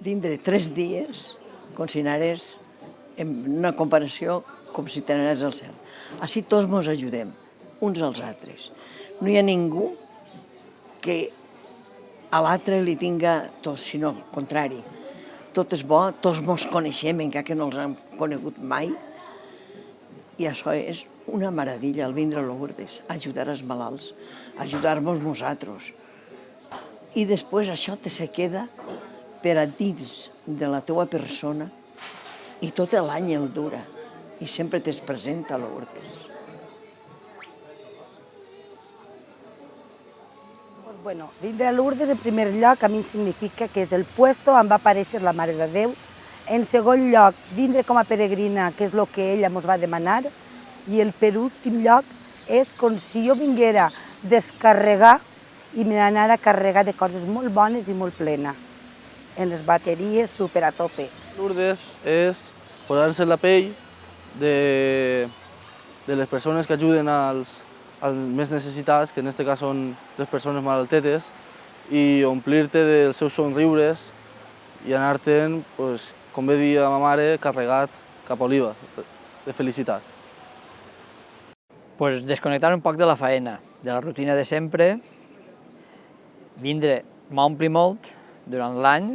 Dintre 3 dies, com si anares en una comparació com si t'anares al cel. Així tots ens ajudem, uns als altres. No hi ha ningú que a l'altre li tinga tot, sinó al contrari. Tot és bo, tots ens coneixem, encara que no els hem conegut mai, i això és una meravella, el vindre a Lourdes, ajudar els malalts, ajudar-nos nosaltres. I després això te se queda per a dins de la teua persona i tot l'any el dura i sempre t'es present a Lourdes. Bueno, vindre a Lourdes, en primer lloc, a mi significa que és el puesto on va aparèixer la Mare de Déu. En segon lloc, vindre com a peregrina, que és el que ella ens va demanar. I el per últim lloc és com si jo vinguera a descarregar i me n'anara a carregar de coses molt bones i molt plena. En les bateries super a tope. Lourdes és posar-se la pell de les persones que ajuden als més necessitats, que en aquest cas són les persones malaltetes, i omplir-te dels seus somriures i anar-te'n, com bé dir a ma mare, carregat cap a Oliva, de felicitat. Desconnectar un poc de la faena, de la rutina de sempre, vindre m'ompli molt durant l'any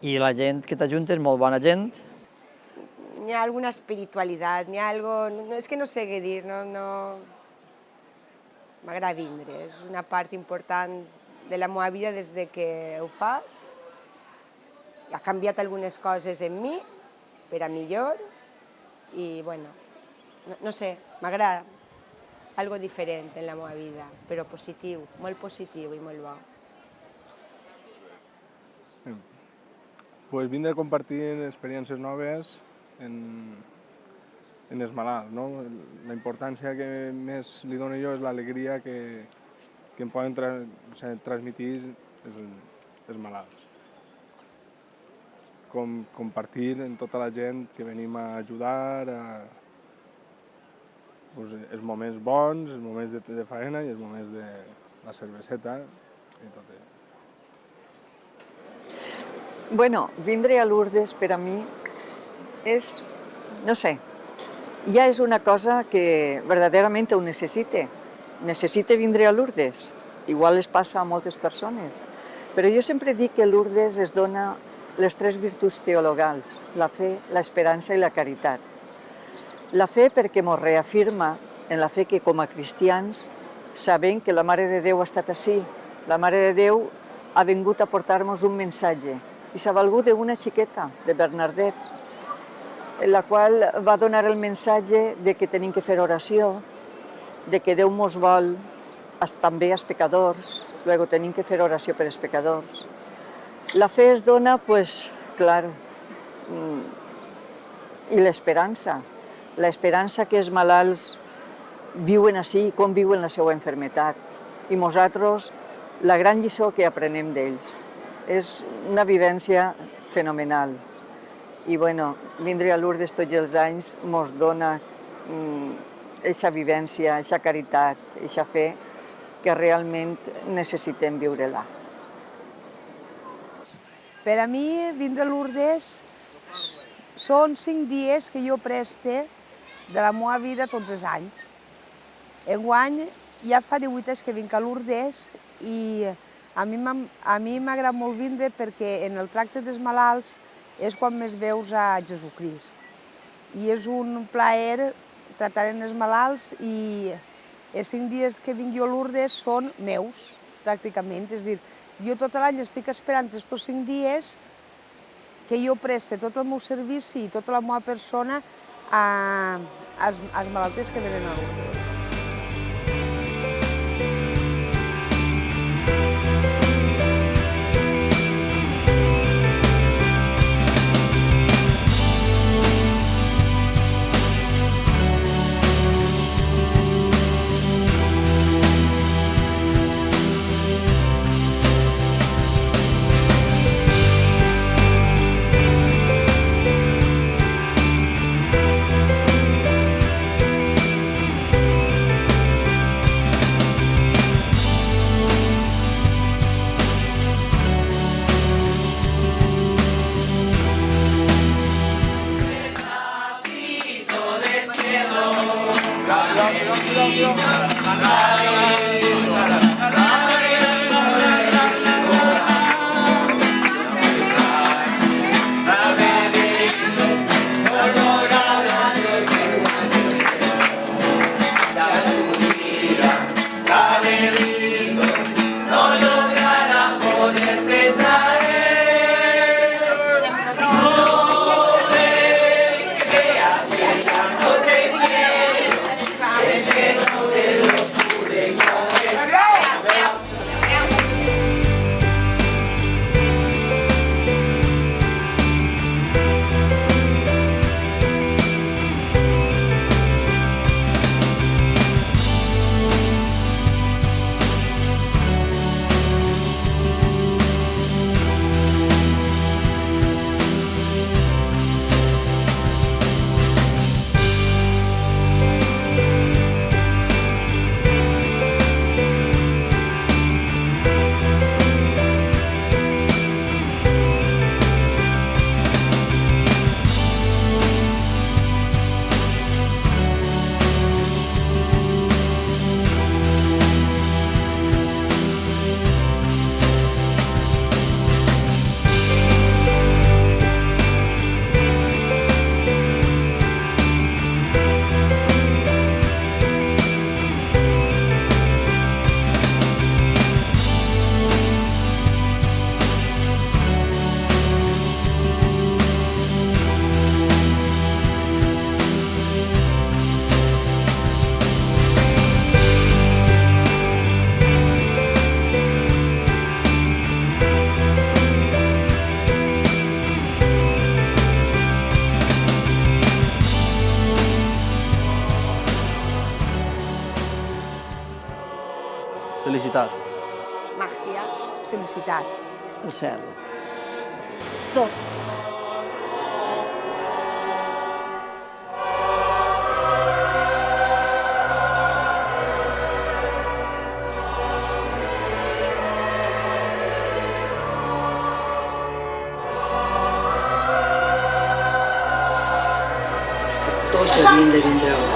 i la gent que t'ajunta és molt bona gent. Hi ha alguna espiritualitat, hi ha algo... És que no sé què dir, no... M'agrada vindre, és una part important de la meva vida des que ho faig. Ha canviat algunes coses en mi, per a millor, i, bueno, no sé, m'agrada algo diferent en la meva vida, però positiu, molt positiu i molt bo. Vindre a compartir experiències noves en els malalts, no? La importància que més li dono jo és l'alegria que em poden transmetir els malalts. Compartir amb tota la gent que venim a ajudar, els moments bons, els moments de faena i els moments de la cerveseta i tot això. Bueno, vindre a Lourdes per a mi és, no sé, ja és una cosa que verdaderament ho necessite. Necessite vindre a Lourdes. Igual es passa a moltes persones. Però jo sempre dic que Lourdes es dona les 3 virtuts teologals, la fe, l'esperança i la caritat. La fe perquè ens reafirma en la fe que com a cristians sabem que la Mare de Déu ha estat ací. La Mare de Déu ha vingut a portar-nos un missatge i s'ha valgut d'una xiqueta, de Bernardet, en la qual va donar el missatge de que tenim que fer oració, de que Déu ens vol també als pecadors, luego tenim que fer oració per als pecadors. La fe es dona, clar, i l'esperança que els malalts viuen així, com viuen la seva malaltia. I nosaltres, la gran lliçó que aprenem d'ells. És una vivència fenomenal. I, vindre a Lourdes tots els anys ens dona aquesta vivència, aquesta caritat, aquesta fe que realment necessitem viure-la. Per a mi, vindre a Lourdes són 5 dies que jo preste de la meva vida tots els anys. Enguany ja fa 18 anys que vinc a Lourdes i a mi m'agrada molt vindre perquè en el tracte dels malalts és quan més veus a Jesucrist. I és un plaer tractar els malalts i els 5 dies que vinc jo a Lourdes són meus, pràcticament. És a dir, jo tot l'any estic esperant aquests 5 dies que jo preste tot el meu servici i tota la meva persona als malalts que venen a Lourdes. Felicitat. Màgia. Felicitat. El cel. Tot. Tots havien de vindre a